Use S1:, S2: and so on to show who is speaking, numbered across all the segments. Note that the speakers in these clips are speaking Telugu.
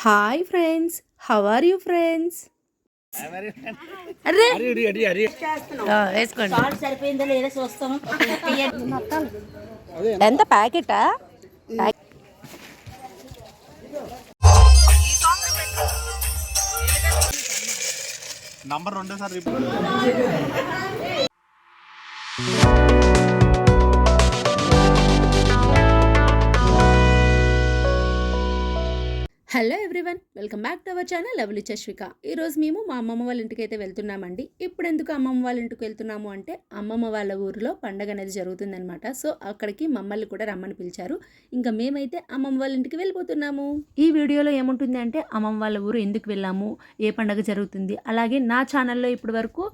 S1: Hi friends, how are you friends? వేసుకోండి. ఎంత ప్యాకెటా?
S2: Number 2 sir.
S1: Hello everyone, welcome back to our channel lovely Chashvika. ఈరోజు మేము మా అమ్మమ్మ వాళ్ళ ఇంటికి అయితే వెళ్తున్నామండి. ఇప్పుడు ఎందుకు అమ్మమ్మ వాళ్ళ ఇంటికి వెళ్తున్నాము అంటే అమ్మమ్మ వాళ్ళ ఊరిలో పండగ అనేది జరుగుతుందనమాట. సో అక్కడికి మమ్మల్ని కూడా రమ్మని పిలిచారు. ఇంకా మేమైతే అమ్మమ్మ వాళ్ళ ఇంటికి వెళ్ళిపోతున్నాము. ఈ వీడియోలో ఏముంటుంది అంటే అమ్మమ్మ వాళ్ళ ఊరు ఎందుకు వెళ్ళాము, ఏ పండగ జరుగుతుంది, అలాగే నా ఛానల్లో ఇప్పటి వరకు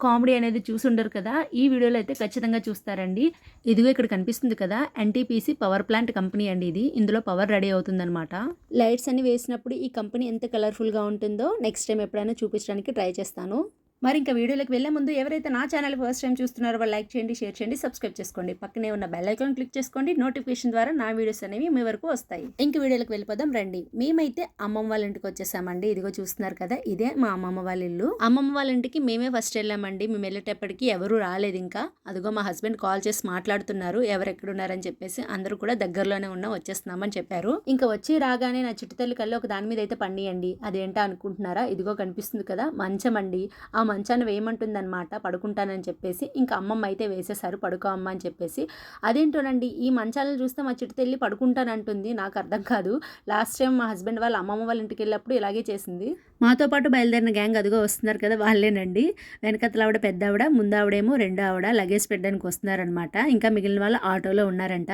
S1: కామెడీ అనేది చూసి ఉండరు కదా, ఈ వీడియోలో అయితే ఖచ్చితంగా చూస్తారండి. ఇదిగో ఇక్కడ కనిపిస్తుంది కదా, ఎన్టీపీసీ పవర్ ప్లాంట్ కంపెనీ అండి ఇది. ఇందులో పవర్ రెడీ అవుతుందన్నమాట. లైట్స్ అని వేసినప్పుడు ఈ కంపెనీ ఎంత కలర్ఫుల్గా ఉంటుందో నెక్స్ట్ టైం ఎప్పుడైనా చూపించడానికి ట్రై చేస్తాను. మరి ఇంకా వీడియోలోకి వెళ్ళే ముందు ఎవరైతే నా ఛానల్ ఫస్ట్ టైం చూస్తున్నారో వాళ్ళు లైక్ చేయండి, షేర్ చేయండి, సబ్స్క్రైబ్ చేసుకోండి. పక్కనే ఉన్న బెల్ ఐకాన్ క్లిక్ చేసుకోండి. నోటిఫికేషన్ ద్వారా నా వీడియోస్ అనేవి మీ వరకు వస్తాయి. ఇంక వీడియోలోకి వెళ్ళిపోదాం రండి. మేమైతే అమ్మమ్మ వాళ్ళ ఇంటికి వచ్చేసామండి. ఇదిగో చూస్తున్నారు కదా, ఇదే మా అమ్మమ్మ వాళ్ళ ఇల్లు. అమ్మమ్మ వాళ్ళ ఇంటికి మేమే ఫస్ట్ వెళ్ళామండి. మేము వెళ్ళేటప్పటికి ఎవరు రాలేదు ఇంకా. అదిగో మా హస్బెండ్ కాల్ చేసి మాట్లాడుతున్నారు, ఎవరు ఎక్కడున్నారని చెప్పేసి. అందరూ కూడా దగ్గరలోనే ఉన్నా, వచ్చేస్తున్నామని చెప్పారు. ఇంకా వచ్చి రాగానే నా చిట్టు తల్లి కళ్ళు ఒక దాని మీద అయితే పండియండి. అదేంటా అనుకుంటున్నారా, ఇదిగో కనిపిస్తుంది కదా మంచం అండి. ఆ మంచాన్ని వేయమంటుందన్నమాట, పడుకుంటానని చెప్పేసి. ఇంకా అమ్మమ్మ అయితే వేసేసారు, పడుకో అమ్మ అని చెప్పేసి. అదేంటోనండి, ఈ మంచాలను చూస్తే మా చిట్టు తల్లి పడుకుంటానంటుంది. నాకు అర్థం కాదు. లాస్ట్ టైం మా హస్బెండ్ వాళ్ళ అమ్మమ్మ వాళ్ళ ఇంటికి వెళ్ళినప్పుడు ఇలాగే చేసింది. మాతో పాటు బయలుదేరిన గ్యాంగ్ అదిగో వస్తున్నారు కదా, వాళ్ళేనండి. వెనకతల ఆవిడ పెద్ద ఆవిడ, ముందావిడేమో రెండో ఆవిడ లగేజ్ పెట్టడానికి వస్తున్నారనమాట. ఇంకా మిగిలిన వాళ్ళు ఆటోలో ఉన్నారంట.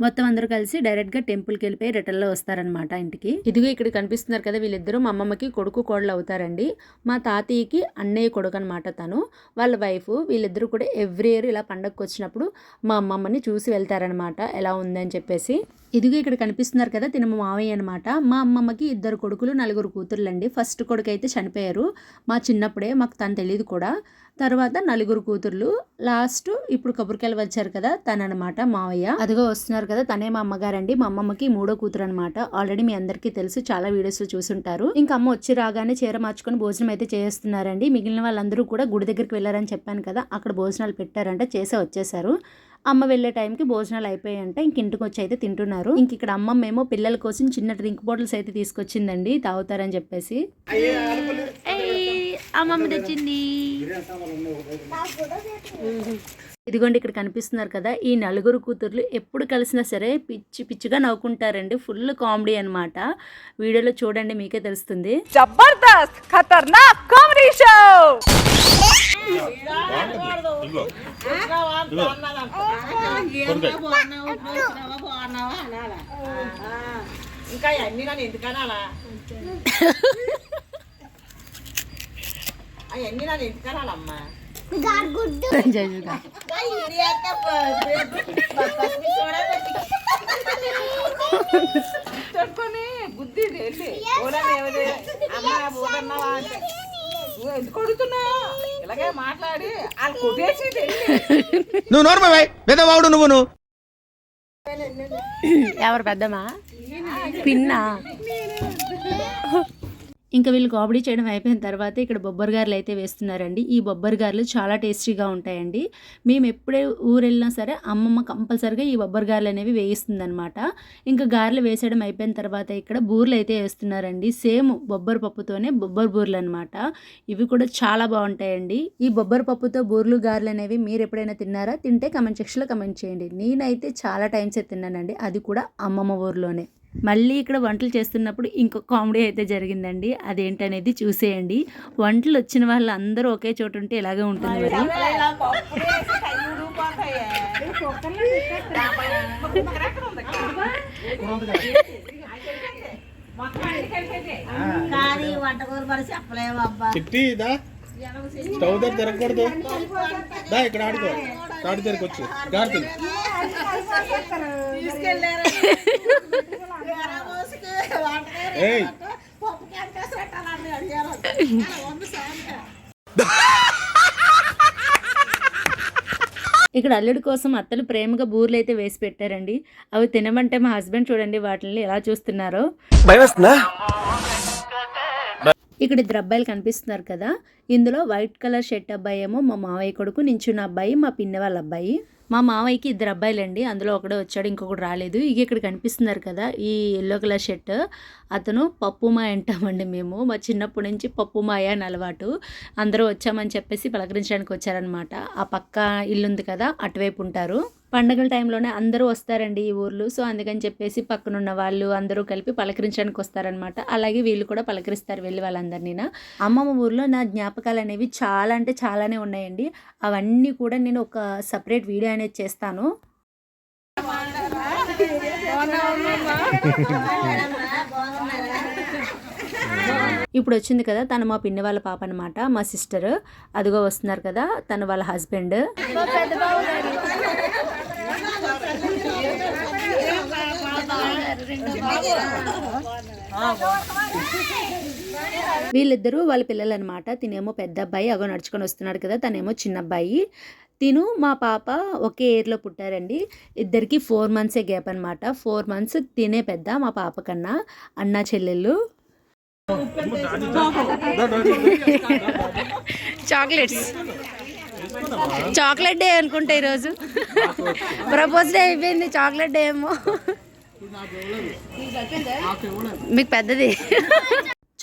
S1: మొత్తం అందరూ కలిసి డైరెక్ట్గా టెంపుల్కి వెళ్ళిపోయి రిటర్న్లో వస్తారనమాట ఇంటికి. ఇదిగో ఇక్కడ కనిపిస్తున్నారు కదా, వీళ్ళిద్దరూ మా అమ్మమ్మకి కొడుకు కోడలు అవుతారండి. మా తాతయ్యకి అన్నయ్య కొడుకు అనమాట తను, వాళ్ళ వైఫ్. వీళ్ళిద్దరూ కూడా ఎవ్రీ ఇయర్ ఇలా పండగకు వచ్చినప్పుడు మా అమ్మమ్మని చూసి వెళ్తారనమాట ఎలా ఉందని చెప్పేసి. ఇదిగో ఇక్కడ కనిపిస్తున్నారు కదా, తిన మావయ్య అనమాట. మా అమ్మమ్మకి 2 కొడుకులు 4 కూతుర్లండి. ఫస్ట్ కొడుకు అయితే చనిపోయారు మా చిన్నప్పుడే, మాకు తను తెలియదు కూడా. తర్వాత 4 కూతుర్లు. లాస్ట్ ఇప్పుడు కబుర్కెళ్ళి వచ్చారు కదా, తననమాట మావయ్య. అదిగో వస్తున్నారు కదా, తనే మా అమ్మగారండి. మా అమ్మమ్మకి 3వ కూతురు అనమాట. ఆల్రెడీ మీ అందరికీ తెలుసు, చాలా వీడియోస్లో చూసుంటారు. ఇంకా అమ్మ వచ్చి రాగానే చీర మార్చుకొని భోజనం అయితే చేస్తున్నారండి. మిగిలిన వాళ్ళందరూ కూడా గుడి దగ్గరికి వెళ్ళారని చెప్పాను కదా, అక్కడ భోజనాలు పెట్టారంట, చేసే వచ్చేసారు. అమ్మ వెళ్ళే టైంకి భోజనాలు అయిపోయాయంట. ఇంక ఇంటికి వచ్చి అయితే తింటున్నారు. ఇంక ఇక్కడ అమ్మమ్మ ఏమో పిల్లల కోసం చిన్న డ్రింక్ బాటిల్స్ అయితే తీసుకొచ్చిందండి, తాగుతారని చెప్పేసి. అమ్మమ్మ తెచ్చింది. ఇదిగోండి ఇక్కడ కనిపిస్తున్నారు కదా, ఈ 4 కూతుర్లు ఎప్పుడు కలిసినా సరే పిచ్చి పిచ్చిగా నవ్వుకుంటారండి. ఫుల్ కామెడీ అనమాట. వీడియోలో చూడండి, మీకే తెలుస్తుంది.
S3: జబర్దస్త్ ఖతర్నాక్ కామెడీ షో. ఇంకా అన్ని నన్ను ఎందుకనాలా, అవన్నీ నన్ను ఎందుకనాలమ్మా. చెప్పుకొని బుద్ధి ఎందుకు కొడుతున్నావు, ఇలాగే మాట్లాడి వాళ్ళు కొట్టేసి
S2: నువ్వు నోర్మై పెద్దవాడు నువ్వు.
S1: ఎవరు పెద్దమా పిన్నా? ఇంకా వీళ్ళు కామెడీ చేయడం అయిపోయిన తర్వాత ఇక్కడ బొబ్బరిగారులు అయితే వేస్తున్నారండి. ఈ బొబ్బరిగారులు చాలా టేస్టీగా ఉంటాయండి. మేము ఎప్పుడే ఊరు వెళ్ళినా సరే అమ్మమ్మ కంపల్సరిగా ఈ బొబ్బరిగారులు అనేవి వేయిస్తుందనమాట. ఇంకా గారెలు వేసేయడం అయిపోయిన తర్వాత ఇక్కడ బూర్లు అయితే వేస్తున్నారండి. సేమ్ బొబ్బరి పప్పుతోనే బొబ్బరి బూర్లు అనమాట. ఇవి కూడా చాలా బాగుంటాయండి. ఈ బొబ్బరి పప్పుతో బూర్లు గారెలు అనేవి మీరు ఎప్పుడైనా తిన్నారా? తింటే కమెంట్ సెక్షన్లో కమెంట్ చేయండి. నేనైతే చాలా టైమ్స్ తిన్నానండి, అది కూడా అమ్మమ్మ ఊర్లోనే. మళ్ళీ ఇక్కడ వంటలు చేస్తున్నప్పుడు ఇంకొక కామెడీ అయితే జరిగిందండి, అదేంటనేది చూసేయండి. వంటలు వచ్చిన వాళ్ళు అందరూ ఒకే చోటు ఉంటే ఇలాగే ఉంటుంది మరి.
S2: స్టవ్ దగ్గర తిరగకూడదు, ఇక్కడ ఆడుకో, తాడు దగ్గరకు వచ్చి గాడి
S1: ఇక్కడ అల్లుడి కోసం అత్తలు ప్రేమగా బూర్లు అయితే వేసి పెట్టారండి. అవి తినమంటే మా హస్బెండ్ చూడండి వాటిని ఎలా చూస్తున్నారో. ఇక్కడ ఇద్దరు అబ్బాయిలు కనిపిస్తున్నారు కదా, ఇందులో వైట్ కలర్ షర్ట్ అబ్బాయి ఏమో మా మావయ్య కొడుకు, నించున్న అబ్బాయి మా పిన్ని వాళ్ళ అబ్బాయి. మా మావయ్యకి ఇద్దరు అబ్బాయిలండి, అందులో ఒకడే వచ్చాడు, ఇంకొకటి రాలేదు. ఇక ఇక్కడ కనిపిస్తున్నారు కదా ఈ ఎల్లో కలర్ షర్ట్, అతను పప్పుమాయ అంటామండి మేము. మా చిన్నప్పటి నుంచి పప్పుమాయ అని అలవాటు. అందరూ వచ్చామని చెప్పేసి పలకరించడానికి వచ్చారనమాట. ఆ పక్క ఇల్లు ఉంది కదా, అటువైపు ఉంటారు. పండగల టైంలోనే అందరూ వస్తారండి ఈ ఊర్లు. సో అందుకని చెప్పేసి పక్కనున్న వాళ్ళు అందరూ కలిపి పలకరించడానికి వస్తారనమాట. అలాగే వీళ్ళు కూడా పలకరిస్తారు వెళ్ళి వాళ్ళందరినీ. అమ్మమ్మ ఊర్లో నా జ్ఞాపకాలు అనేవి చాలా అంటే చాలానే ఉన్నాయండి. అవన్నీ కూడా నేను ఒక సపరేట్ వీడియో అనేది చేస్తాను. ఇప్పుడు వచ్చింది కదా తను మా పిన్ని వాళ్ళ పాప అనమాట, మా సిస్టర్. అదిగో వస్తున్నారు కదా తను వాళ్ళ హస్బెండ్. వీళ్ళిద్దరూ వాళ్ళ పిల్లలు అనమాట. తినేమో పెద్ద అబ్బాయి, అగో నడుచుకొని వస్తున్నాడు కదా, తనేమో చిన్న అబ్బాయి. తిను మా పాప ఒకే ఏర్లో పుట్టారండి. ఇద్దరికి 4 months గ్యాప్ అనమాట. 4 months తినే పెద్ద మా పాప కన్నా, అన్నా చెల్లెళ్ళు. చాక్లెట్ డే అనుకుంటా ఈరోజు. ప్రపోజ్ డే అయిపోయింది, చాక్లెట్ డే ఏమో మీకు పెద్దది.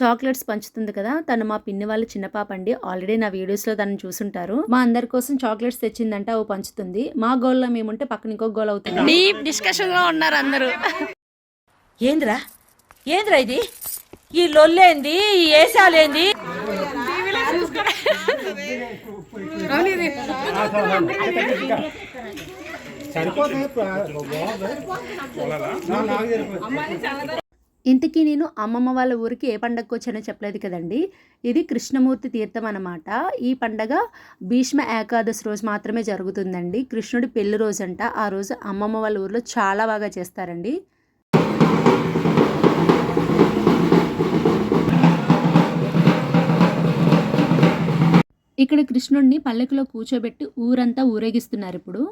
S1: చాక్లెట్స్ పంచుతుంది కదా తను మా పిన్ని వాళ్ళ చిన్న పాప అండి. ఆల్రెడీ నా వీడియోస్లో తను చూసుంటారు. మా అందరి కోసం చాక్లెట్స్ తెచ్చిందంటే అవి పంచుతుంది. మా గోల్లో మేముంటే పక్కన ఇంకొక గోల్ అవుతుంది. డీప్ డిస్కషన్ లో ఉన్నారు అందరూ.
S4: ఏంద్రా ఇది, ఈ లొల్లేంది, ఈ ఏసాలేంది?
S1: ఇంతకీ నేను అమ్మమ్మ వాళ్ళ ఊరికి ఏ పండగకు వచ్చానో చెప్పలేదు కదండి. ఇది కృష్ణమూర్తి తీర్థం అన్నమాట. ఈ పండగ భీష్మ ఏకాదశి రోజు మాత్రమే జరుగుతుందండి. కృష్ణుడి పెళ్లి రోజు అంట. ఆ రోజు అమ్మమ్మ వాళ్ళ ఊర్లో చాలా బాగా చేస్తారండి. ఇక్కడ కృష్ణుడిని పల్లెకులో కూర్చోబెట్టి ఊరంతా ఊరేగిస్తున్నారు ఇప్పుడు.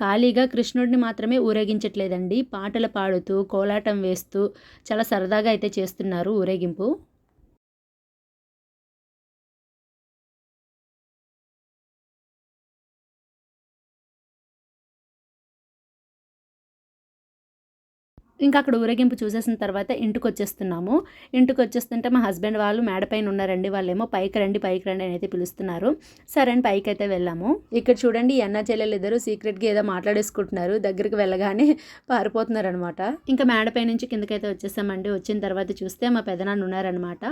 S1: ఖాళీగా కృష్ణుడిని మాత్రమే ఊరేగించట్లేదండి, పాటలు పాడుతూ కోలాటం వేస్తూ చాలా సరదాగా అయితే చేస్తున్నారు ఊరేగింపు. ఇంకా అక్కడ ఊరేగింపు చూసేసిన తర్వాత ఇంటికి వచ్చేస్తున్నాము. ఇంటికి వచ్చేస్తుంటే మా హస్బెండ్ వాళ్ళు మేడపైన ఉన్నారండి. వాళ్ళేమో పైకి రండి అని అయితే పిలుస్తున్నారు. సరే అని పైకి అయితే వెళ్ళాము. ఇక్కడ చూడండి ఈ అన్న చెల్లెలు ఇద్దరు సీక్రెట్గా ఏదో మాట్లాడేసుకుంటున్నారు. దగ్గరికి వెళ్ళగానే పారిపోతున్నారు అనమాట. ఇంకా మేడపై నుంచి కిందకైతే వచ్చేసామండి. వచ్చిన తర్వాత చూస్తే మా పెదనాన్న ఉన్నారనమాట.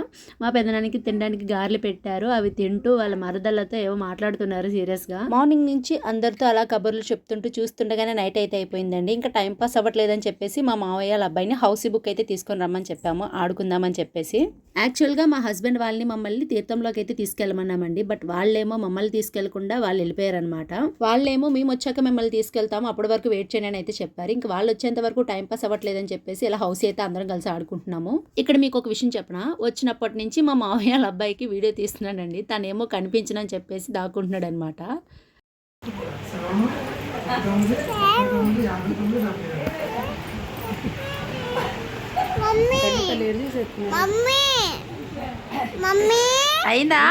S1: మా పెదనానికి తినడానికి గారెలు పెట్టారు. అవి తింటూ వాళ్ళ మరదళ్ళతో ఏవో మాట్లాడుతున్నారు సీరియస్గా. మార్నింగ్ నుంచి అందరితో అలా కబుర్లు చెప్తుంటూ చూస్తుండగానే నైట్ అయితే అయిపోయిందండి. ఇంకా టైం పాస్ అవ్వట్లేదని చెప్పేసి మా మావయ్య అబ్బాయిని హౌస్ బుక్ అయితే తీసుకొని రమ్మని చెప్పాము, ఆడుకుందామని చెప్పేసి. యాక్చువల్గా మా హస్బెండ్ వాళ్ళని మమ్మల్ని తీర్థంలోకి అయితే తీసుకెళ్ళమన్నామండి. బట్ వాళ్ళేమో మమ్మల్ని తీసుకెళ్లకుండా వాళ్ళు వెళ్ళిపోయారనమాట. వాళ్ళేమో మేము వచ్చాక మిమ్మల్ని తీసుకెళ్తాము, అప్పటి వరకు వెయిట్ చేయండి అని అయితే చెప్పారు. ఇంకా వాళ్ళు వచ్చేంత వరకు టైం పాస్ అవ్వట్లేదని చెప్పేసి ఇలా హౌస్ అయితే అందరం కలిసి ఆడుకుంటున్నాము. ఇక్కడ మీకు ఒక విషయం చెప్పనా, వచ్చినప్పటి నుంచి మా మావయ్య వాళ్ళ అబ్బాయికి వీడియో తీస్తున్నాడండి. తనేమో కనిపించనని చెప్పేసి దాక్కుంటున్నాడు అనమాట. అయిందా?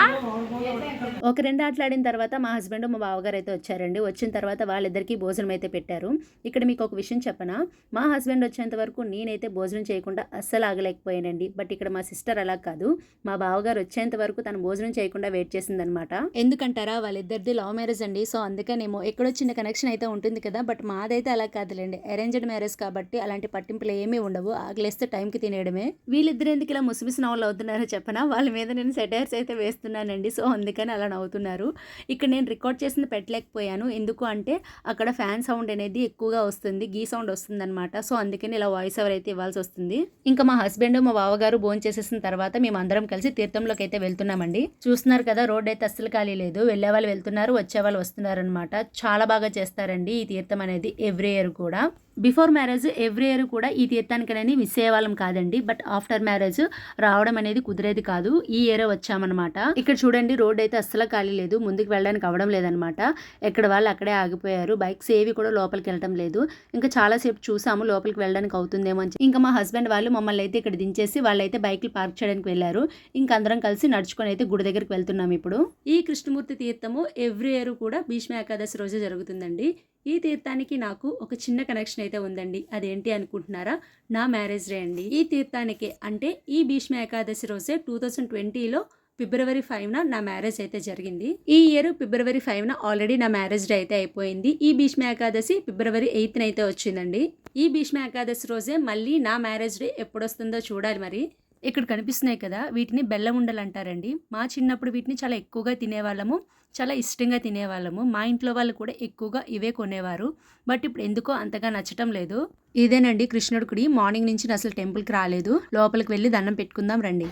S1: ఒక 2 ఆటలు ఆడిన తర్వాత మా హస్బెండ్ మా బావగారు అయితే వచ్చారండి. వచ్చిన తర్వాత వాళ్ళిద్దరికీ భోజనం అయితే పెట్టారు. ఇక్కడ మీకు ఒక విషయం చెప్పనా, మా హస్బెండ్ వచ్చేంత వరకు నేనైతే భోజనం చేయకుండా అస్సలు ఆగలేకపోయానండి. బట్ ఇక్కడ మా సిస్టర్ అలా కాదు, మా బావగారు వచ్చేంత వరకు తను భోజనం చేయకుండా వెయిట్ చేసిందనమాట. ఎందుకంటారా, వాళ్ళిద్దరిది లవ్ మ్యారేజ్ అండి. సో అందుకనేమో ఎక్కడో చిన్న కనెక్షన్ అయితే ఉంటుంది కదా. బట్ మాదైతే అలా కాదులేండి, అరేంజ్డ్ మ్యారేజ్ కాబట్టి అలాంటి పట్టింపులు ఏమీ ఉండవు. ఆగలేస్తే టైంకి తినేయడమే. వీళ్ళిద్దరు ఎందుకు ఇలా ముసిమిసి నవ్వులు అవుతున్నారో చెప్పనా, వాళ్ళ మీద నేను సెటైర్స్ అయితే వేస్తున్నానండి. సో అందుకని అలా నవ్వుతున్నారు. ఇక్కడ నేను రికార్డ్ చేసింది పెట్టలేకపోయాను. ఎందుకు అంటే అక్కడ ఫ్యాన్ సౌండ్ అనేది ఎక్కువగా వస్తుంది, గీ సౌండ్ వస్తుంది అనమాట. సో అందుకని ఇలా వాయిస్ ఓవర్ అయితే ఇవ్వాల్సి వస్తుంది. ఇంకా మా హస్బెండ్ మా బావగారు భోజనం చేసేసిన తర్వాత మేము అందరం కలిసి తీర్థంలోకి అయితే వెళ్తున్నామండి. చూస్తున్నారు కదా, రోడ్ అయితే అస్సలు ఖాళీ లేదు. వెళ్ళే వాళ్ళు వెళ్తున్నారు, వచ్చే వాళ్ళు వస్తున్నారు అనమాట. చాలా బాగా చేస్తారండి ఈ తీర్థం అనేది ఎవ్రీ ఇయర్ కూడా. బిఫోర్ మ్యారేజ్ ఎవ్రీ ఇయర్ కూడా ఈ తీర్థానికనేది మిస్ అయ్యేవాళ్ళం కాదండి. బట్ ఆఫ్టర్ మ్యారేజ్ రావడం అనేది కుదిరేది కాదు. ఈ ఇయర్ వచ్చామన్నమాట. ఇక్కడ చూడండి రోడ్ అయితే అస్సలు ఖాళీ లేదు, ముందుకు వెళ్ళడానికి అవ్వడం లేదనమాట. ఎక్కడ వాళ్ళు అక్కడే ఆగిపోయారు, బైక్స్ ఏవి కూడా లోపలికి వెళ్ళడం లేదు. ఇంకా చాలాసేపు చూసాము లోపలికి వెళ్ళడానికి అవుతుందేమో అని. ఇంకా మా హస్బెండ్ వాళ్ళు మమ్మల్ని అయితే ఇక్కడ దించేసి వాళ్ళైతే బైక్లు పార్క్ చేయడానికి వెళ్ళారు. ఇంకా అందరం కలిసి నడుచుకొని అయితే గుడి దగ్గరికి వెళ్తున్నాం ఇప్పుడు. ఈ కృష్ణమూర్తి తీర్థము ఎవ్రీ ఇయర్ కూడా భీష్మ ఏకాదశి రోజు జరుగుతుందండి. ఈ తీర్థానికి నాకు ఒక చిన్న కనెక్షన్ అయితే ఉందండి. అదేంటి అనుకుంటున్నారా? నా మ్యారేజ్ డే అండి. ఈ తీర్థానికి అంటే ఈ భీష్మ ఏకాదశి రోజే 2020లో ఫిబ్రవరి 5న నా మ్యారేజ్ అయితే జరిగింది. ఈ ఇయర్ ఫిబ్రవరి 5న ఆల్రెడీ నా మ్యారేజ్ డే అయితే అయిపోయింది. ఈ భీష్మ ఏకాదశి ఫిబ్రవరి 8న అయితే వచ్చిందండి. ఈ భీష్మ ఏకాదశి రోజే మళ్ళీ నా మ్యారేజ్ డే ఎప్పుడు వస్తుందో చూడాలి మరి. ఇక్కడ కనిపిస్తున్నాయి కదా, వీటిని బెల్లం ఉండలు అంటారండి. మా చిన్నప్పుడు వీటిని చాలా ఎక్కువగా తినేవాళ్ళము, చాలా ఇష్టంగా తినేవాళ్ళము. మా ఇంట్లో వాళ్ళు కూడా ఎక్కువగా ఇవే కొనేవారు. బట్ ఇప్పుడు ఎందుకో అంతగా నచ్చటం లేదు. ఇదేనండి కృష్ణుడి గుడి. మార్నింగ్ నుంచి అసలు టెంపుల్కి రాలేదు. లోపలికి వెళ్ళి దండం పెట్టుకుందాం రండి.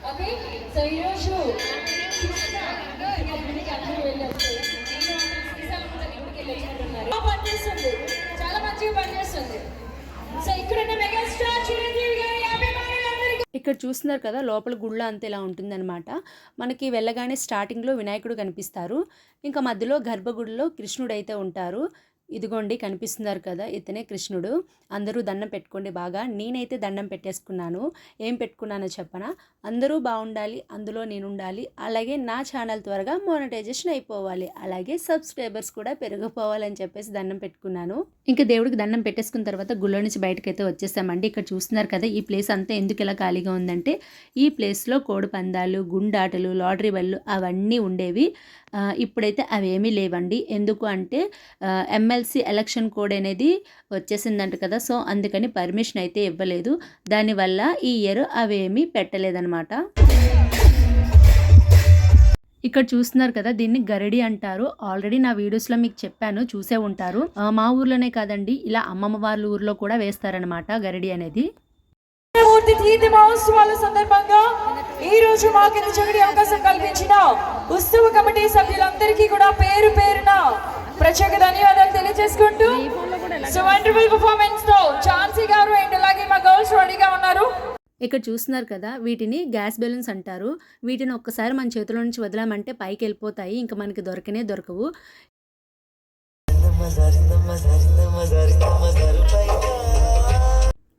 S1: ఇక్కడ చూస్తున్నారు కదా, లోపల గుళ్ళో అంత ఇలా ఉంటుందన్నమాట. మనకి వెళ్ళగానే స్టార్టింగ్లో వినాయకుడు కనిపిస్తారు. ఇంకా మధ్యలో గర్భగుడిలో కృష్ణుడు అయితే ఉంటారు. ఇదిగోండి కనిపిస్తున్నారు కదా, ఇతనే కృష్ణుడు. అందరూ దండం పెట్టుకోండి బాగా. నేనైతే దండం పెట్టేసుకున్నాను. ఏం పెట్టుకున్నానో చెప్పనా? అందరూ బాగుండాలి, అందులో నేను ఉండాలి, అలాగే నా ఛానల్ త్వరగా మోనటైజేషన్ అయిపోవాలి, అలాగే సబ్స్క్రైబర్స్ కూడా పెరిగిపోవాలని చెప్పేసి దండం పెట్టుకున్నాను. ఇంకా దేవుడికి దండం పెట్టేసుకున్న తర్వాత గుళ్ళో నుంచి బయటకు అయితే వచ్చేసామండి. ఇక్కడ చూస్తున్నారు కదా, ఈ ప్లేస్ అంతా ఎందుకు ఇలా ఖాళీగా ఉందంటే ఈ ప్లేస్లో కోడి పందాలు, గుండాటలు, లాటరీ బళ్ళు అవన్నీ ఉండేవి. ఇప్పుడైతే అవేమీ లేవండి. ఎందుకు అంటే ఎమ్మెల్సీ ఎలక్షన్ కోడ్ అనేది వచ్చేసిందంట కదా, సో అందుకని పర్మిషన్ అయితే ఇవ్వలేదు. దానివల్ల ఈ ఇయర్ అవేమీ పెట్టలేదన్నమాట. ఇక్కడ చూస్తున్నారు కదా, దీన్ని గరిడి అంటారు. ఆల్రెడీ నా వీడియోస్లో మీకు చెప్పాను, చూసే ఉంటారు. మా ఊర్లోనే కాదండి, ఇలా అమ్మమ్మ వాళ్ళ ఊర్లో కూడా వేస్తారనమాట గరిడి అనేది.
S5: తీర్థ మహోత్సవాల సందర్భంగా ఈ రోజు మాకు చక్కటి అవకాశం కల్పించిన ఉత్సవ కమిటీ సభ్యులందరికీ కూడా పేరు పేరున ప్రత్యేక ధన్యవాదాలు తెలియజేసుకుంటూ, సో వండర్ఫుల్ పర్ఫార్మెన్స్ తో ఝాన్సీ గారు అండ్ అలాగే మా గర్ల్స్ రెడీగా ఉన్నారు.
S1: ఇక్కడ చూస్తున్నారు కదా, వీటిని గ్యాస్ బెలూన్స్ అంటారు. వీటిని ఒక్కసారి మన చేతిలో నుంచి వదిలామంటే పైకి వెళ్ళిపోతాయి, ఇంకా మనకి దొరకనే దొరకవు.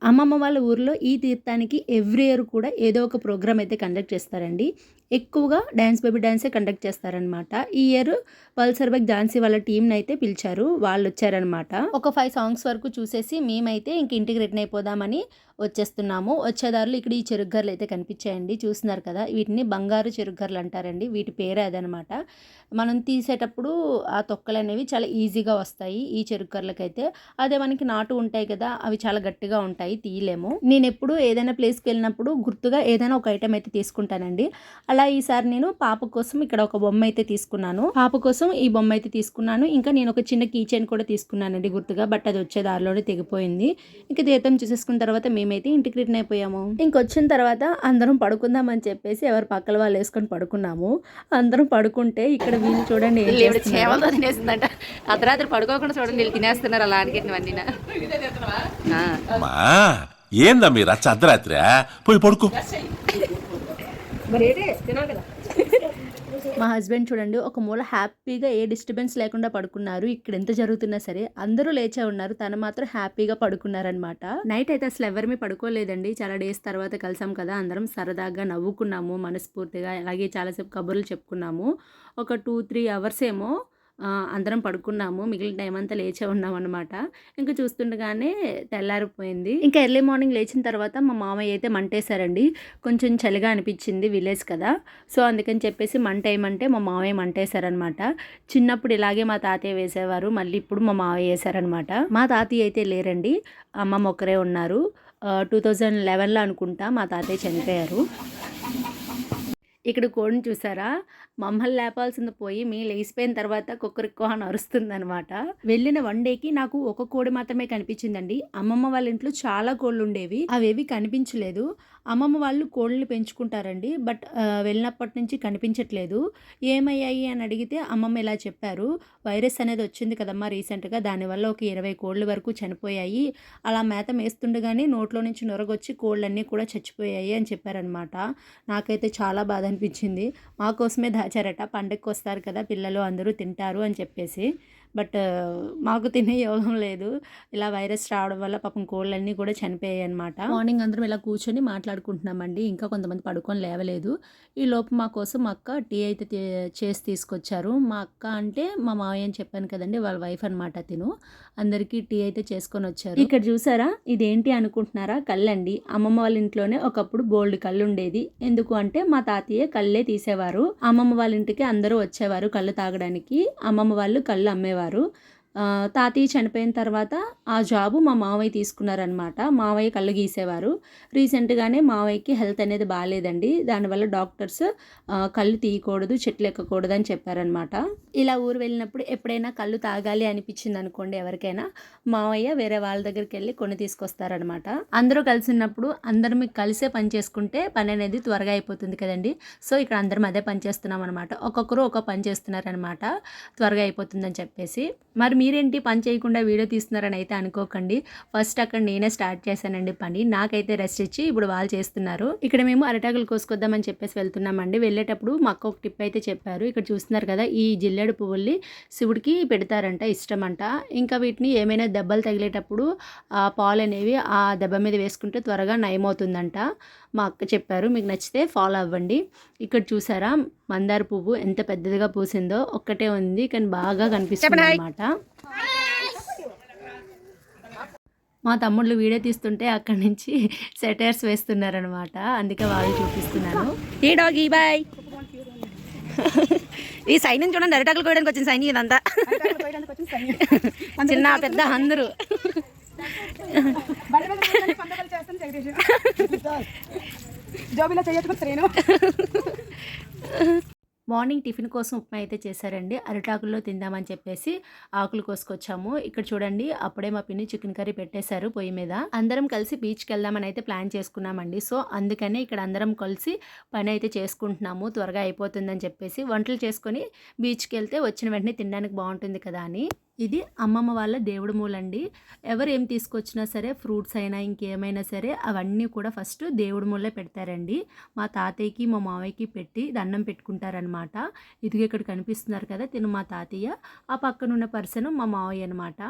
S1: అమ్మమ్మ వాళ్ళ ఊరిలో ఈ తీర్థానికి ఎవ్రీ ఇయర్ కూడా ఏదో ఒక ప్రోగ్రామ్ అయితే కండక్ట్ చేస్తారండి. ఎక్కువగా డ్యాన్స్ బేబీ డ్యాన్సే కండక్ట్ చేస్తారనమాట. ఈ ఇయర్ పల్సర్ బైక్ ఝాన్సీ వాళ్ళ టీంని అయితే పిలిచారు, వాళ్ళు వచ్చారనమాట. ఒక 5 సాంగ్స్ వరకు చూసేసి మేమైతే ఇంక ఇంటికి రిటర్న్ అయిపోదామని వచ్చేస్తున్నాము. వచ్చేదారులు ఇక్కడ ఈ చెరుగ్గర్లు అయితే కనిపించాయండి. చూస్తున్నారు కదా, వీటిని బంగారు చెరుగ్గర్లు అంటారండి. వీటి పేరే అదనమాట. మనం తీసేటప్పుడు ఆ తొక్కలు అనేవి చాలా ఈజీగా వస్తాయి ఈ చెరుగ్గర్లకైతే. అదే మనకి నాటు ఉంటాయి కదా, అవి చాలా గట్టిగా ఉంటాయి, తీయలేము. నేను ఎప్పుడు ఏదైనా ప్లేస్కి వెళ్ళినప్పుడు గుర్తుగా ఏదైనా ఒక ఐటెం అయితే తీసుకుంటానండి. అలా ఈసారి నేను పాప కోసం ఇక్కడ ఒక బొమ్మ అయితే తీసుకున్నాను. పాప కోసం ఈ బొమ్మ అయితే తీసుకున్నాను. ఇంకా నేను ఒక చిన్న కీ చైన్ కూడా తీసుకున్నానండి గుర్తుగా. బట్ అది వచ్చే దారిలోనే తెగిపోయింది. ఇంకా తీర్థం చూసేసుకున్న తర్వాత మేమైతే ఇంటికి రిటర్న్ అయిపోయాము. ఇంకొచ్చిన తర్వాత అందరం పడుకుందాం అని చెప్పేసి ఎవరు పక్కల వాళ్ళు వేసుకొని పడుకున్నాము. అందరం పడుకుంటే ఇక్కడ వీళ్ళు చూడండి
S6: చేమలతో తినేసిందంట. అర్ధరాత్రి పడుకోకుండా చూడండి వీళ్ళు తినేస్తున్నారు అలా అనికెట్టినవన్నీ.
S7: ఏందా మీరు అర్ధరాత్రి పోయి పడుకో.
S1: మా హస్బెండ్ చూడండి ఒక మూల హ్యాపీగా ఏ డిస్టర్బెన్స్ లేకుండా పడుకున్నారు. ఇక్కడ ఎంత జరుగుతున్నా సరే అందరూ లేచే ఉన్నారు, తను మాత్రం హ్యాపీగా పడుకున్నారనమాట. నైట్ అయితే అసలు ఎవరిమీ పడుకోలేదండి. చాలా డేస్ తర్వాత కలిసాం కదా, అందరం సరదాగా నవ్వుకున్నాము మనస్ఫూర్తిగా. అలాగే చాలాసేపు కబుర్లు చెప్పుకున్నాము. ఒక 2-3 అవర్స్ ఏమో అందరం పడుకున్నాము. మిగిలిన టైం అంతా లేచే ఉన్నాం అనమాట. ఇంకా చూస్తుండగానే తెల్లారిపోయింది. ఇంకా ఎర్లీ మార్నింగ్ లేచిన తర్వాత మా మామయ్య అయితే మంటేశారండి. కొంచెం చలిగా అనిపించింది, విలేజ్ కదా, సో అందుకని చెప్పేసి మంట ఏమంటే మా మామయ్య మంటేశారనమాట. చిన్నప్పుడు ఇలాగే మా తాతయ్య వేసేవారు, మళ్ళీ ఇప్పుడు మా మామయ్య వేశారనమాట. మా తాతయ్య అయితే లేరండి, అమ్మమ్మ ఒక్కరే ఉన్నారు. 2011లో అనుకుంటా మా తాతయ్య చనిపోయారు. ఇక్కడ కోడిని చూసారా, మమ్మల్ని లేపాల్సింది పోయి మేము లేచిపోయిన తర్వాత కుక్కరిక్కో అని అరుస్తుందనమాట. వెళ్ళిన 1 డేకి నాకు ఒక కోడి మాత్రమే కనిపించిందండి. అమ్మమ్మ వాళ్ళ ఇంట్లో చాలా కోళ్ళు ఉండేవి, అవేవి కనిపించలేదు. అమ్మమ్మ వాళ్ళు కోళ్ళని పెంచుకుంటారండి, బట్ వెళ్ళినప్పటి నుంచి కనిపించట్లేదు. ఏమయ్యాయి అని అడిగితే అమ్మమ్మ ఇలా చెప్పారు, వైరస్ అనేది వచ్చింది కదమ్మా రీసెంట్గా, దానివల్ల ఒక 20 కోళ్ళ వరకు చనిపోయాయి. అలా మేత మేస్తుండగానే నోట్లో నుంచి నొరగొచ్చి కోళ్ళన్నీ కూడా చచ్చిపోయాయి అని చెప్పారనమాట. నాకైతే చాలా బాధ అనిపించింది. మా కోసమే దాచారట, పండగకి వస్తారు కదా పిల్లలు అందరూ తింటారు అని చెప్పేసి. బట్ మాకు తినే యోగం లేదు. ఇలా వైరస్ రావడం వల్ల పాపం కోళ్ళన్నీ కూడా చనిపోయాయి అనమాట. మార్నింగ్ అందరం ఇలా కూర్చొని మాట్లాడుకుంటున్నామండి. ఇంకా కొంతమంది పడుకొని లేవలేదు. ఈ లోపు మా కోసం మా అక్క టీ అయితే చేసి తీసుకొచ్చారు. మా అక్క అంటే మా మావయ్య అని చెప్పాను కదండి, వాళ్ళ వైఫ్ అనమాట. తిను అందరికీ టీ అయితే చేసుకొని వచ్చారు. ఇక్కడ చూసారా, ఇదేంటి అనుకుంటున్నారా? కళ్ళండి. అమ్మమ్మ వాళ్ళ ఇంట్లోనే ఒకప్పుడు బోల్డ్ కళ్ళు ఉండేది. ఎందుకు అంటే మా తాతయ్య కళ్ళే తీసేవారు. అమ్మమ్మ వాళ్ళ ఇంటికి అందరూ వచ్చేవారు కళ్ళు తాగడానికి. అమ్మమ్మ వాళ్ళు కళ్ళు అమ్మేవారు. తాతయ్య చనిపోయిన తర్వాత ఆ జాబు మా మావయ్య తీసుకున్నారనమాట. మావయ్య కళ్ళు గీసేవారు. రీసెంట్గానే మావయ్యకి హెల్త్ అనేది బాగాలేదండి, దానివల్ల డాక్టర్స్ కళ్ళు తీయకూడదు, చెట్లు ఎక్కకూడదు అని చెప్పారనమాట. ఇలా ఊరు వెళ్ళినప్పుడు ఎప్పుడైనా కళ్ళు తాగాలి అనిపించింది అనుకోండి ఎవరికైనా, మావయ్య వేరే వాళ్ళ దగ్గరికి వెళ్ళి కొని తీసుకొస్తారనమాట. అందరూ కలిసి ఉన్నప్పుడు అందరం కలిసే పని చేసుకుంటే పని అనేది త్వరగా అయిపోతుంది కదండి. సో ఇక్కడ అందరం అదే పని చేస్తున్నాం అనమాట. ఒక్కొక్కరు ఒక పని చేస్తున్నారనమాట, త్వరగా అయిపోతుందని చెప్పేసి. మరి మీరేంటి పని చేయకుండా వీడియో తీస్తున్నారని అయితే అనుకోకండి. ఫస్ట్ అక్కడ నేనే స్టార్ట్ చేశానండి పని. నాకైతే రెస్ట్ ఇచ్చి ఇప్పుడు వాళ్ళు చేస్తున్నారు. ఇక్కడ మేము అరటాకులు కోసుకొద్దామని చెప్పేసి వెళ్తున్నామండి. వెళ్ళేటప్పుడు మా అక్క ఒక టిప్ అయితే చెప్పారు. ఇక్కడ చూస్తున్నారు కదా, ఈ జిల్లేడు పువ్వుల్ని శివుడికి పెడతారంట, ఇష్టం అంట. ఇంకా వీటిని ఏమైనా దెబ్బలు తగిలేటప్పుడు ఆ పాలు అనేవి ఆ దెబ్బ మీద వేసుకుంటే త్వరగా నయమవుతుందంట. మా అక్క చెప్పారు, మీకు నచ్చితే ఫాలో అవ్వండి. ఇక్కడ చూసారా మందార పువ్వు ఎంత పెద్దదిగా పూసిందో, ఒక్కటే ఉంది కానీ బాగా కనిపిస్తుంది అన్నమాట. మా తమ్ముళ్ళు వీడియో తీస్తుంటే అక్కడి నుంచి సెటైర్స్ వేస్తున్నారనమాట, అందుకే వాళ్ళు చూపిస్తున్నాను.
S6: ఈ డాగ్ ఈ బాయ్. ఈ సైన్ చూడండి, అరిటాకులు కోయడానికి వచ్చిన సైన్ ఇదంతా. చిన్న పెద్ద అందరూ.
S1: మార్నింగ్ టిఫిన్ కోసం ఉప్మా అయితే చేశారండి. అరిటాకుల్లో తిందామని చెప్పేసి ఆకులు కోసుకొచ్చాము. ఇక్కడ చూడండి, అప్పుడే మా పిన్ని చికెన్ కర్రీ పెట్టేశారు పొయ్యి మీద. అందరం కలిసి బీచ్కి వెళ్దామని అయితే ప్లాన్ చేసుకున్నామండి. సో అందుకనే ఇక్కడ అందరం కలిసి పని అయితే చేసుకుంటున్నాము, త్వరగా అయిపోతుందని చెప్పేసి. వంటలు చేసుకొని బీచ్కి వెళ్తే వచ్చిన వెంటనే తినడానికి బాగుంటుంది కదా అని. ఇది అమ్మమ్మ వాళ్ళ దేవుడి మూలండి. ఎవరు ఏం తీసుకొచ్చినా సరే, ఫ్రూట్స్ అయినా ఇంకేమైనా సరే, అవన్నీ కూడా ఫస్ట్ దేవుడి మూలే పెడతారండి. మా తాతయ్యకి మా మావయ్యకి పెట్టి దండం పెట్టుకుంటారనమాట. ఇది ఇక్కడ కనిపిస్తున్నారు కదా, తిను మా తాతయ్య. ఆ పక్కనున్న పర్సన్ మా మావయ్య అనమాట.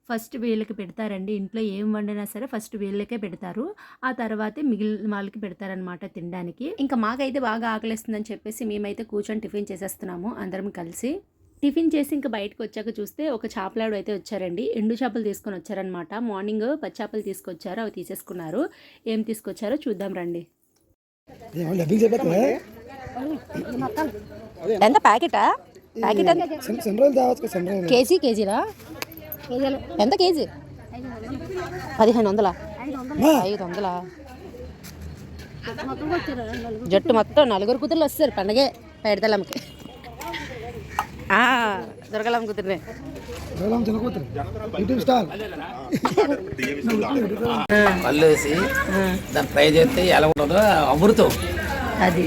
S1: ఫస్ట్ వీళ్ళకి పెడతారండి. ఇంట్లో ఏం వండినా సరే ఫస్ట్ వీళ్ళకే పెడతారు, ఆ తర్వాతే మిగిలిన వాళ్ళకి పెడతారనమాట తినడానికి. ఇంకా మాకైతే బాగా ఆకలిస్తుందని చెప్పేసి మేమైతే కూర్చొని టిఫిన్ చేసేస్తున్నాము అందరం కలిసి. టిఫిన్ చేసి ఇంకా బయటకు వచ్చాక చూస్తే ఒక చేపలాడు అయితే వచ్చారండి. ఎండు చేపలు తీసుకొని వచ్చారనమాట. మార్నింగ్ పచ్చి చేపలు తీసుకొచ్చారు, అవి తీసేసుకున్నారు. ఏం తీసుకొచ్చారో చూద్దాం రండి.
S6: ఎంత ప్యాకెటా? ప్యాకెట్ కేజీలా? ఎంత కేజీ? 1500. 500. జట్టు మొత్తం 4 కూతుర్లు వస్తారు పండగే పేడతలమ్మకి. దొరకలమ్మ కూతుర్నే.
S3: పళ్ళేసి దాన్ని ఫ్రై చేస్తే ఎలా ఉంటుందో అమృతం
S1: అది.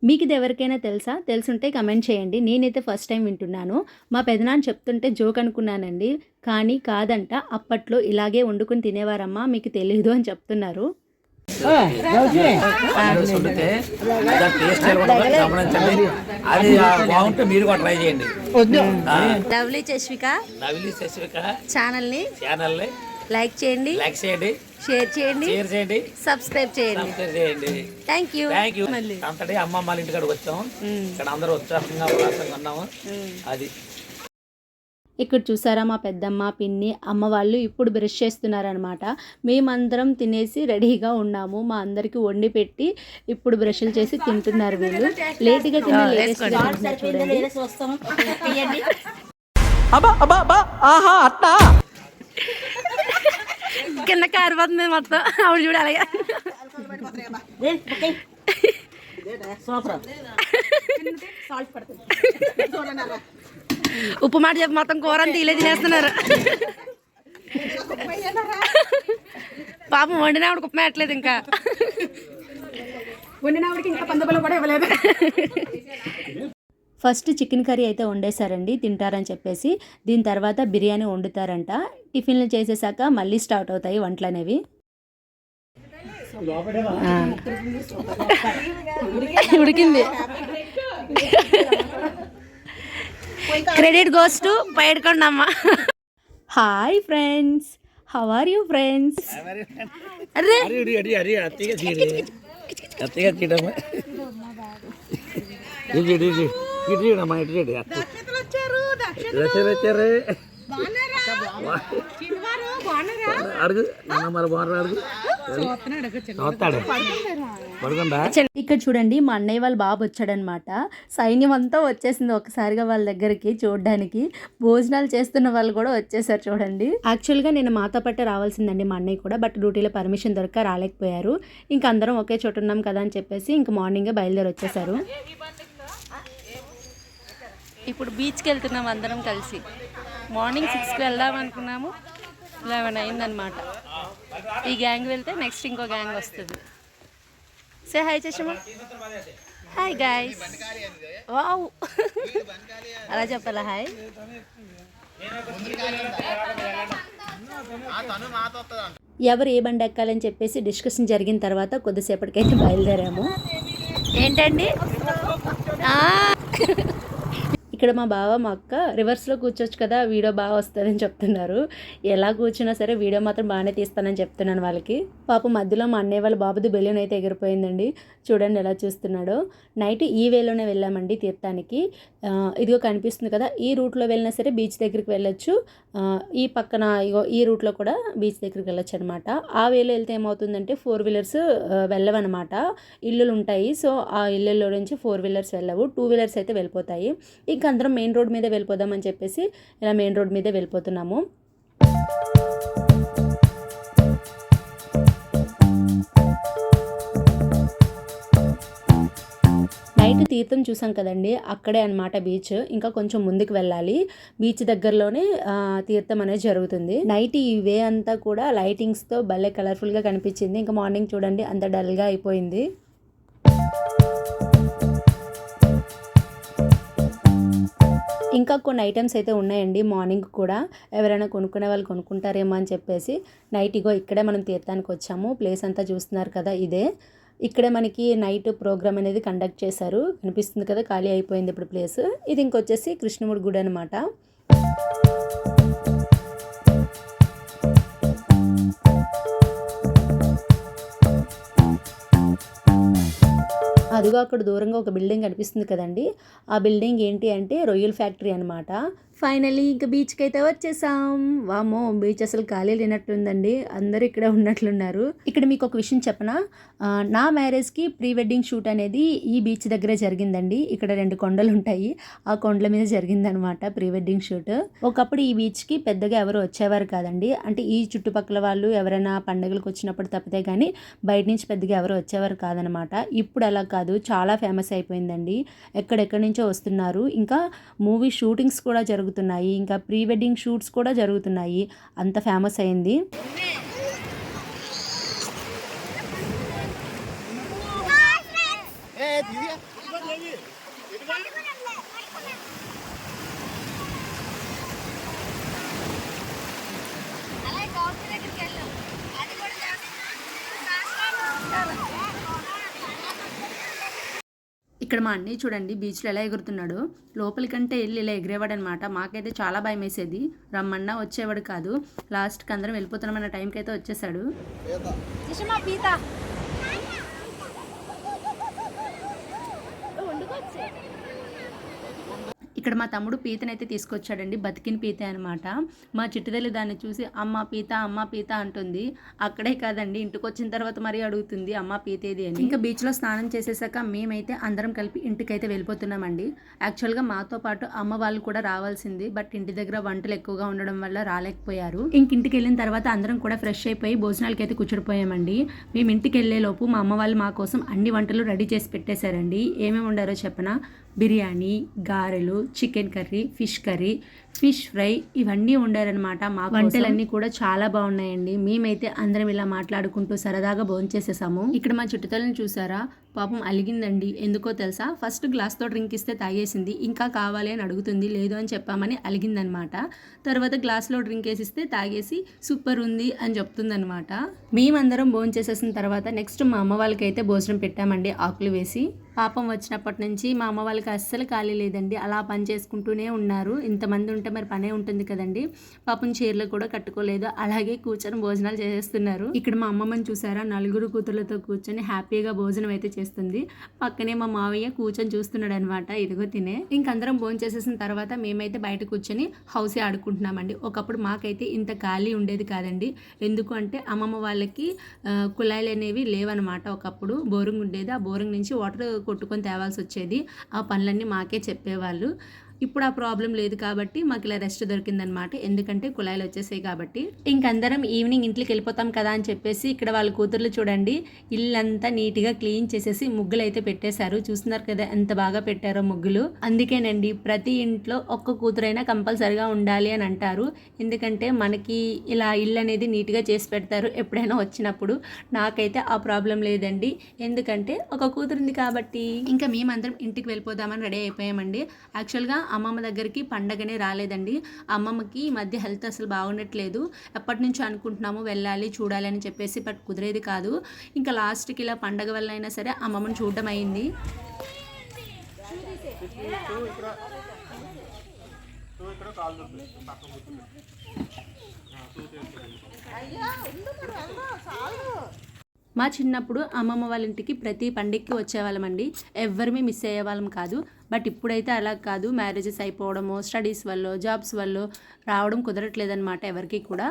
S1: మీకు ఇది ఎవరికైనా తెలుసా? తెలుసుంటే కమెంట్ చేయండి. నేనైతే ఫస్ట్ టైం వింటున్నాను. మా పెదనాన్న చెప్తుంటే జోక్ అనుకున్నానండి, కానీ కాదంట. అప్పట్లో ఇలాగే వండుకుని తినేవారమ్మా, మీకు తెలియదు అని చెప్తున్నారు.
S3: అది బాగుంటే మీరు కూడా ట్రై చేయండి.
S6: లవ్లీ చశ్విక ఛానల్ని లైక్ చేయండి, షేర్ చేయండి, సబ్స్క్రైబ్ చేయండి. Thank you.
S3: అంతటి అమ్మమ్మ వాళ్ళ ఇంటికాడికి వచ్చాము. ఇక్కడ అందరూ ఉత్సాహంగా ఉల్లాసంగా ఉన్నాము. అది
S1: ఇక్కడ చూసారా, మా పెద్దమ్మ పిన్ని అమ్మ వాళ్ళు ఇప్పుడు బ్రష్ చేస్తున్నారనమాట. మేమందరం తినేసి రెడీగా ఉన్నాము. మా అందరికి వండి పెట్టి ఇప్పుడు బ్రష్లు చేసి తింటున్నారు. వీళ్ళు లేట్గా తిన్న
S6: కింద కారిపోతుంది మొత్తం. ఆవిడ చూడాలి. ఉప్పు మాట చెప్పి మొత్తం కూర అంతా ఇలా తినేస్తున్నారు. పాపం వండినప్పుడు ఉప్పు మేట్లేదు ఇంకా.
S1: ఫస్ట్ చికెన్ కర్రీ అయితే వండేశారండి తింటారని చెప్పేసి. దీని తర్వాత బిర్యానీ వండుతారంట. టిఫిన్లు చేసేసాక మళ్ళీ స్టార్ట్ అవుతాయి వంటలు అనేవి.
S6: ఉడికింది. Credit goes to Paidukondamma.
S1: Hi friends, how are you friends?
S6: అరే
S3: అడుగు మరి బాగా అడుగు చూస్తాడు పడుకుంటా.
S1: ఇక్కడ చూడండి మా అన్నయ్య వాళ్ళ బాబు వచ్చాడనమాట. సైన్యం అంతా వచ్చేసింది ఒకసారిగా వాళ్ళ దగ్గరికి చూడడానికి. భోజనాలు చేస్తున్న వాళ్ళు కూడా వచ్చేసారు చూడండి. యాక్చువల్గా నేను మాతో పట్టే రావాల్సిందండి మా అన్నయ్య కూడా, బట్ డ్యూటీలో పర్మిషన్ దొరక్క రాలేకపోయారు. ఇంకా అందరం ఒకే చోట ఉన్నాం కదా అని చెప్పేసి ఇంకా మార్నింగే బయలుదేరి వచ్చేసారు.
S6: ఇప్పుడు బీచ్కి వెళ్తున్నాం అందరం కలిసి. మార్నింగ్ 6కి వెళ్దాం అనుకున్నాము, 11 అయిందనమాట. ఈ గ్యాంగ్ వెళ్తే నెక్స్ట్ ఇంకో గ్యాంగ్ వస్తుంది. Say hi Chashma. Hi guys. Wow అలా చెప్పాలా హాయ్.
S1: ఎవరు ఏ బండి ఎక్కాలని చెప్పేసి డిస్కషన్ జరిగిన తర్వాత కొద్దిసేపటికైతే బయలుదేరాము.
S6: ఏంటండి
S1: ఇక్కడ మా బావ మా అక్క రివర్స్లో కూర్చోవచ్చు కదా, వీడియో బాగా వస్తుందని చెప్తున్నారు. ఎలా కూర్చున్నా సరే వీడియో మాత్రం బాగానే తీస్తానని చెప్తున్నాను వాళ్ళకి. పాప మధ్యలో మా అన్నయ్య వాళ్ళ బాబుది బెలూన్ అయితే ఎగిరిపోయిందండి. చూడండి ఎలా చూస్తున్నాడో. నైట్ ఈ వేలోనే వెళ్ళామండి తీర్థానికి. ఇదిగో కనిపిస్తుంది కదా, ఈ రూట్లో వెళ్ళినా సరే బీచ్ దగ్గరికి వెళ్ళొచ్చు. ఈ పక్కన ఇగో ఈ రూట్లో కూడా బీచ్ దగ్గరికి వెళ్ళొచ్చు అనమాట. ఆ వేలో వెళ్తే ఏమవుతుందంటే 4 వీలర్స్ వెళ్ళవన్నమాట. ఇల్లులు ఉంటాయి, సో ఆ ఇళ్ళల్లో నుంచి 4 వీలర్స్ వెళ్ళవు, 2 వీలర్స్ అయితే వెళ్ళిపోతాయి. ఇంకా అందరం మెయిన్ రోడ్ మీద వెళ్ళిపోదామని చెప్పేసి ఇలా మెయిన్ రోడ్ మీదే వెళ్ళిపోతున్నాము. నైట్ తీర్థం చూసాం కదండి, అక్కడే అన్నమాట బీచ్. ఇంకా కొంచెం ముందుకు వెళ్ళాలి. బీచ్ దగ్గరలోనే తీర్థం అనేది జరుగుతుంది. నైట్ ఈ వే అంతా కూడా లైటింగ్స్తో భలే కలర్ఫుల్గా కనిపించింది. ఇంకా మార్నింగ్ చూడండి అంత డల్గా అయిపోయింది. ఇంకా కొన్ని ఐటమ్స్ అయితే ఉన్నాయండి మార్నింగ్ కూడా. ఎవరైనా కొనుక్కునే వాళ్ళు కొనుక్కుంటారేమో అని చెప్పేసి నైట్ ఇగో ఇక్కడే మనం తీర్థానికి వచ్చాము. ప్లేస్ అంతా చూస్తున్నారు కదా, ఇదే. ఇక్కడే మనకి నైట్ ప్రోగ్రామ్ అనేది కండక్ట్ చేశారు. కనిపిస్తుంది కదా, ఖాళీ అయిపోయింది ఇప్పుడు ప్లేస్. ఇది ఇంకొచ్చేసి కృష్ణుడి గుడి అనమాట. అదిగో అక్కడ దూరంగా ఒక బిల్డింగ్ కనిపిస్తుంది కదండి, ఆ బిల్డింగ్ ఏంటి అంటే రొయ్యల ఫ్యాక్టరీ అనమాట. ఫైనలీ ఇంకా బీచ్కి అయితే వచ్చేసాం. వామో బీచ్ అసలు ఖాళీ లేనట్లుందండి, అందరూ ఇక్కడే ఉన్నట్లున్నారు. ఇక్కడ మీకు ఒక విషయం చెప్పనా, నా మ్యారేజ్కి ప్రీ వెడ్డింగ్ షూట్ అనేది ఈ బీచ్ దగ్గరే జరిగిందండి. ఇక్కడ 2 కొండలు ఉంటాయి, ఆ కొండల మీద జరిగిందనమాట ప్రీ వెడ్డింగ్ షూట్. ఒకప్పుడు ఈ బీచ్కి పెద్దగా ఎవరు వచ్చేవారు కాదండి, అంటే ఈ చుట్టుపక్కల వాళ్ళు ఎవరైనా పండుగలకు వచ్చినప్పుడు తప్పితే కానీ బయట నుంచి పెద్దగా ఎవరు వచ్చేవారు కాదనమాట. ఇప్పుడు అలా కాదు, చాలా ఫేమస్ అయిపోయిందండి. ఎక్కడెక్కడి నుంచో వస్తున్నారు. ఇంకా మూవీ షూటింగ్స్ కూడా జరుగుతున్నాయి, ఇంకా ప్రీ వెడ్డింగ్ షూట్స్ కూడా జరుగుతున్నాయి. అంత ఫేమస్ అయింది. ఇక్కడ మా అన్నయ్య చూడండి బీచ్లో ఎలా ఎగురుతున్నాడు. లోపలికంటే వెళ్ళి ఇలా ఎగిరేవాడు అనమాట. మాకైతే చాలా భయం వేసేది, రమ్మన్నా వచ్చేవాడు కాదు. లాస్ట్కి అందరం వెళ్ళిపోతున్నామన్న టైంకి అయితే వచ్చేసాడు. ఇక్కడ మా తమ్ముడు పీతనైతే తీసుకొచ్చాడండి, బతికిన పీత అనమాట. మా చిట్టుదల్లి దాన్ని చూసి అమ్మ పీత అంటుంది. అక్కడే కాదండి, ఇంటికి వచ్చిన తర్వాత మరీ అడుగుతుంది అమ్మ పీత ఏది అని. ఇంకా బీచ్లో స్నానం చేసేసాక మేమైతే అందరం కలిపి ఇంటికైతే వెళ్ళిపోతున్నామండి. యాక్చువల్గా మాతో పాటు అమ్మ వాళ్ళు కూడా రావాల్సింది, బట్ ఇంటి దగ్గర వంటలు ఎక్కువగా ఉండడం వల్ల రాలేకపోయారు. ఇంటికి వెళ్ళిన తర్వాత అందరం కూడా ఫ్రెష్ అయిపోయి భోజనాలకి అయితే కూర్చోడిపోయామండి. మేము ఇంటికి వెళ్ళే లోపు మా అమ్మ వాళ్ళు మా కోసం అన్ని వంటలు రెడీ చేసి పెట్టేశారండి. ఏమేమి ఉండారో చెప్పనా, బిర్యానీ, గారెలు, chicken curry, fish curry, fish fry ఇవన్నీ ఉండారనమాట. మా వంటలన్నీ కూడా చాలా బాగున్నాయండి. మేమైతే అందరం ఇలా మాట్లాడుకుంటూ సరదాగా భోంచేసేసాము. ఇక్కడ మా చుట్టుతలని చూసారా, పాపం అలిగిందండి. ఎందుకో తెలుసా, ఫస్ట్ గ్లాస్తో డ్రింక్ ఇస్తే తాగేసింది, ఇంకా కావాలి అని అడుగుతుంది. లేదు అని చెప్పామని అలిగిందనమాట. తర్వాత గ్లాస్లో డ్రింక్ వేసిస్తే తాగేసి సూపర్ ఉంది అని చెప్తుందనమాట. మేమందరం భోంచేసేసిన తర్వాత నెక్స్ట్ మా అమ్మ వాళ్ళకి అయితే భోజనం పెట్టామండి, ఆకులు వేసి. పాపం వచ్చినప్పటి నుంచి మా అమ్మ వాళ్ళకి అస్సలు ఖాళీ లేదండి, అలా పని చేసుకుంటూనే ఉన్నారు. ఇంతమంది ఉంటే మరి పనే ఉంటుంది కదండి. పాపం చీరలు కూడా కట్టుకోలేదు, అలాగే కూర్చొని భోజనాలు చేస్తున్నారు. ఇక్కడ మా అమ్మమ్మని చూసారా, నలుగురు కూతుర్లతో కూర్చొని హ్యాపీగా భోజనం అయితే చేస్తుంది. పక్కనే మా మావయ్య కూర్చొని చూస్తున్నాడు అనమాట, ఇదిగో తినే. ఇంకందరం భోజనం చేసేసిన తర్వాత మేమైతే బయట కూర్చొని హౌసే ఆడుకుంటున్నామండి. ఒకప్పుడు మాకైతే ఇంత ఖాళీ ఉండేది కాదండి. ఎందుకు అంటే అమ్మమ్మ వాళ్ళకి కుళాయిలు అనేవి లేవన్నమాట. ఒకప్పుడు బోరింగ్ ఉండేది, ఆ బోరింగ్ నుంచి వాటర్ కొట్టుకొని తేవాల్సి వచ్చేది. ఆ పనులన్నీ మాకే చెప్పేవాళ్ళు. ఇప్పుడు ఆ ప్రాబ్లం లేదు కాబట్టి మాకు ఇలా రెస్ట్ దొరికిందనమాట, ఎందుకంటే కుళాయిలు వచ్చేసాయి కాబట్టి. ఇంకందరం ఈవినింగ్ ఇంట్లోకి వెళ్ళిపోతాం కదా అని చెప్పేసి ఇక్కడ వాళ్ళ కూతుర్లు చూడండి, ఇల్లంతా నీట్గా క్లీన్ చేసేసి ముగ్గులు అయితే పెట్టేశారు. చూస్తున్నారు కదా ఎంత బాగా పెట్టారో ముగ్గులు. అందుకేనండి ప్రతి ఇంట్లో ఒక్క కూతురైనా కంపల్సరిగా ఉండాలి అని అంటారు. ఎందుకంటే మనకి ఇలా ఇల్లు అనేది నీట్గా చేసి పెడతారు ఎప్పుడైనా వచ్చినప్పుడు. నాకైతే ఆ ప్రాబ్లం లేదండి, ఎందుకంటే ఒక కూతురుంది కాబట్టి. ఇంకా మేమందరం ఇంటికి వెళ్ళిపోదామని రెడీ అయిపోయామండి. యాక్చువల్గా అమ్మమ్మ దగ్గరికి పండగనే రాలేదండి. అమ్మమ్మకి ఈ మధ్య హెల్త్ అసలు బాగుండట్లేదు. ఎప్పటి నుంచో అనుకుంటున్నాము వెళ్ళాలి చూడాలి అని చెప్పేసి, బట్ కుదిరేది కాదు. ఇంకా లాస్ట్కి ఇలా పండగ వల్ల అయినా సరే అమ్మమ్మని చూడడం అయింది. మా చిన్నప్పుడు అమ్మమ్మ వాళ్ళ ఇంటికి ప్రతి పండగకి వచ్చేవాళ్ళమండి, ఎవరిమీ మిస్ అయ్యేవాళ్ళం కాదు. బట్ ఇప్పుడైతే అలా కాదు, మ్యారేజెస్ అయిపోవడము, స్టడీస్ వల్ల, జాబ్స్ వల్ల రావడం కుదరట్లేదన్నమాట ఎవరికి కూడా.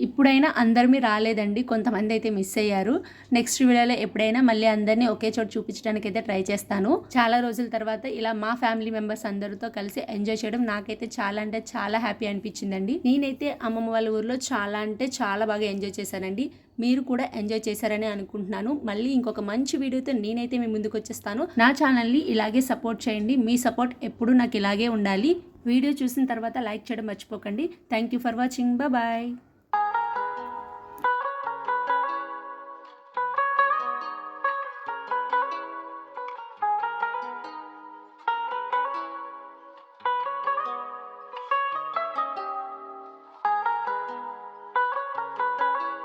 S1: ఇప్పుడైనా అందరిమీ రాలేదండి, కొంతమంది అయితే మిస్ అయ్యారు. నెక్స్ట్ వీడియోలో ఎప్పుడైనా మళ్ళీ అందరినీ ఒకే చోట చూపించడానికి అయితే ట్రై చేస్తాను. చాలా రోజుల తర్వాత ఇలా మా ఫ్యామిలీ మెంబర్స్ అందరితో కలిసి ఎంజాయ్ చేయడం నాకైతే చాలా అంటే చాలా హ్యాపీ అనిపించిందండి. నేనైతే అమ్మమ్మ వాళ్ళ ఊర్లో చాలా అంటే చాలా బాగా ఎంజాయ్ చేశానండి. మీరు కూడా ఎంజాయ్ చేశారని అనుకుంటున్నాను. మళ్ళీ ఇంకొక మంచి వీడియోతో నేనైతే మీ ముందుకు వచ్చేస్తాను. నా ఛానల్ని ఇలాగే సపోర్ట్ చేయండి, మీ సపోర్ట్ ఎప్పుడూ నాకు ఇలాగే ఉండాలి. వీడియో చూసిన తర్వాత లైక్ చేయడం మర్చిపోకండి. Thank you for watching, bye.